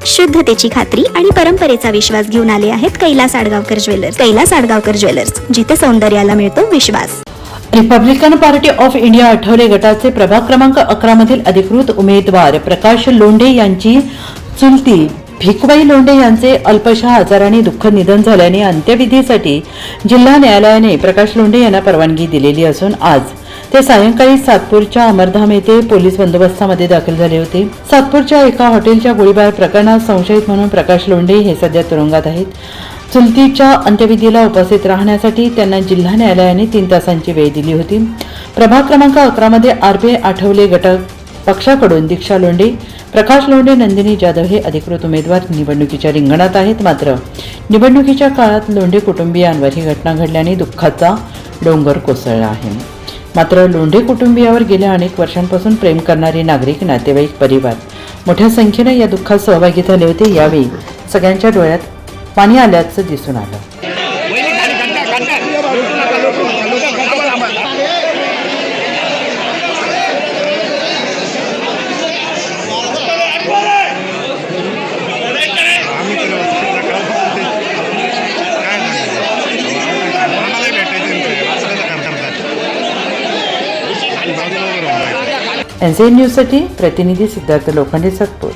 शुद्धतेची खात्री आणि परंपरेचा विश्वास घेऊन आले आहेत कैलास आडगावकर ज्वेलर्स. कैलास आडगावकर ज्वेलर्स, जिथे सौंदर्याला मिळतो विश्वास. Republican party of India Athawale गटाचे प्रभाग क्रमांक 11 मधील अधिकृत उमेदवार प्रकाश लोंढे यांची चुलती भिकबाई लोंढे यांचे अल्पशा आजाराने दुःखद निधन झाल्याने अंत्यविधीसाठी जिल्हा न्यायालयाने प्रकाश लोंढे यांना परवानगी दिलेली असून आज ते सायंकाळी सातपूरच्या अमरधाम येथे पोलीस बंदोबस्तामध्ये दाखल झाले होते. सातपूरच्या एका हॉटेलच्या गोळीबार प्रकरणात संशयित म्हणून प्रकाश लोंढे हे सध्या तुरुंगात आहेत. चुलतीच्या अंत्यविधीला उपस्थित राहण्यासाठी त्यांना जिल्हा न्यायालयाने 3 तासांची वेळ दिली होती. प्रभाग क्रमांक 11 मध्ये आरपी आठवले गट पक्षाकडून दीक्षा लोंढे, प्रकाश लोंढे, नंदिनी जाधव हे अधिकृत उमेदवार निवडणुकीच्या रिंगणात आहेत. मात्र निवडणुकीच्या काळात लोंढे कुटुंबियांवर ही घटना घडल्याने दुःखाचा डोंगर कोसळला आहे. मात्र लोंढे कुटुंबियावर गेल्या अनेक वर्षांपासून प्रेम करणारे नागरिक, नातेवाईक, परिवार मोठ्या संख्येने या दुःखात सहभागी झाले होते. यावेळी सगळ्यांच्या डोळ्यात पाणी आल्याचं दिसून आलं. NCN न्यूजसाठी प्रतिनिधी सिद्धार्थ लोखंडे, सातपूर.